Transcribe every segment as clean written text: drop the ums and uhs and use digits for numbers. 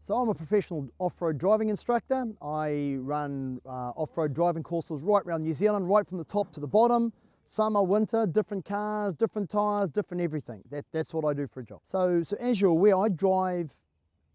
So I'm a professional off-road driving instructor. I run off-road driving courses right around New Zealand, right from the top to the bottom. Summer, winter, different cars, different tyres, different everything. That's what I do for a job. So as you're aware, I drive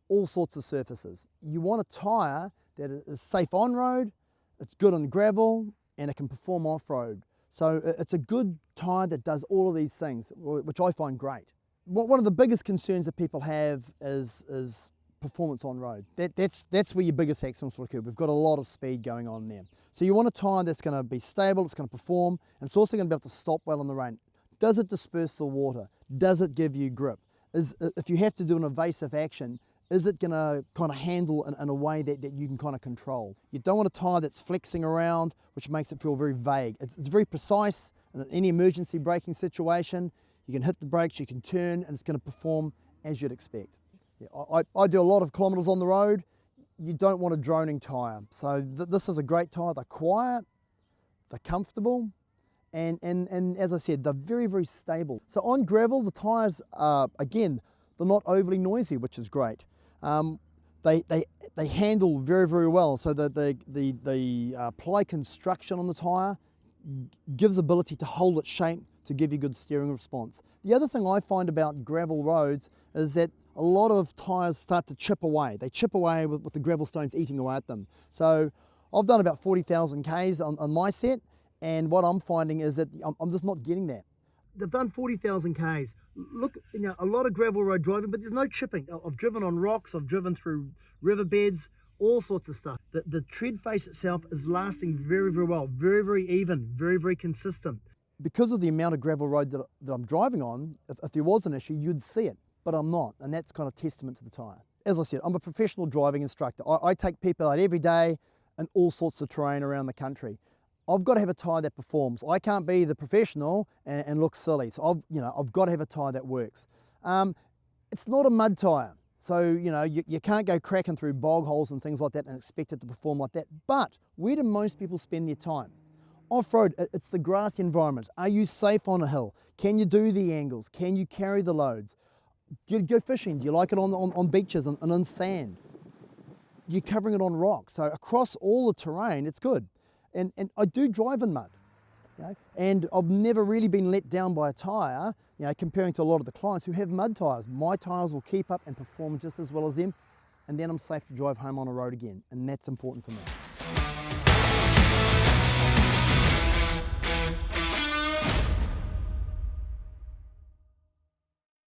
all sorts of surfaces. You want a tyre that is safe on-road, it's good on gravel, and it can perform off-road. So it's a good tyre that does all of these things, which I find great. One of the biggest concerns that people have is performance on road. That's where your biggest accidents will occur. We've got a lot of speed going on there. So you want a tyre that's going to be stable, it's going to perform, and it's also going to be able to stop well in the rain. Does it disperse the water? Does it give you grip? If you have to do an evasive action, is it going to kind of handle in a way that you can kind of control? You don't want a tyre that's flexing around, which makes it feel very vague. It's very precise, and in any emergency braking situation, you can hit the brakes, you can turn, and it's going to perform as you'd expect. Yeah, I do a lot of kilometres on the road. You don't want a droning tyre. So this is a great tyre. They're quiet, they're comfortable, and as I said, they're very, very stable. So on gravel, the tyres are, again, they're not overly noisy, which is great. They handle very, very well. So the ply construction on the tyre gives ability to hold its shape to give you good steering response. The other thing I find about gravel roads is that a lot of tyres start to chip away. They chip away with the gravel stones eating away at them. So I've done about 40,000 Ks on my set, and what I'm finding is that I'm just not getting that. They've done 40,000 Ks. Look, a lot of gravel road driving, but there's no chipping. I've driven on rocks, I've driven through riverbeds, all sorts of stuff. The tread face itself is lasting very, very well, very, very even, very, very consistent. Because of the amount of gravel road that I'm driving on, if there was an issue, you'd see it, but I'm not, and that's kind of testament to the tyre. As I said, I'm a professional driving instructor. I take people out every day in all sorts of terrain around the country. I've got to have a tyre that performs. I can't be the professional and look silly, so I've got to have a tyre that works. It's not a mud tyre, so you can't go cracking through bog holes and things like that and expect it to perform like that, but where do most people spend their time? Off-road, it's the grassy environments. Are you safe on a hill? Can you do the angles? Can you carry the loads? Do you go fishing? Do you like it on beaches and on sand? You're covering it on rocks. So across all the terrain, it's good. And I do drive in mud. And I've never really been let down by a tyre, comparing to a lot of the clients who have mud tyres. My tyres will keep up and perform just as well as them, and then I'm safe to drive home on a road again, and that's important for me.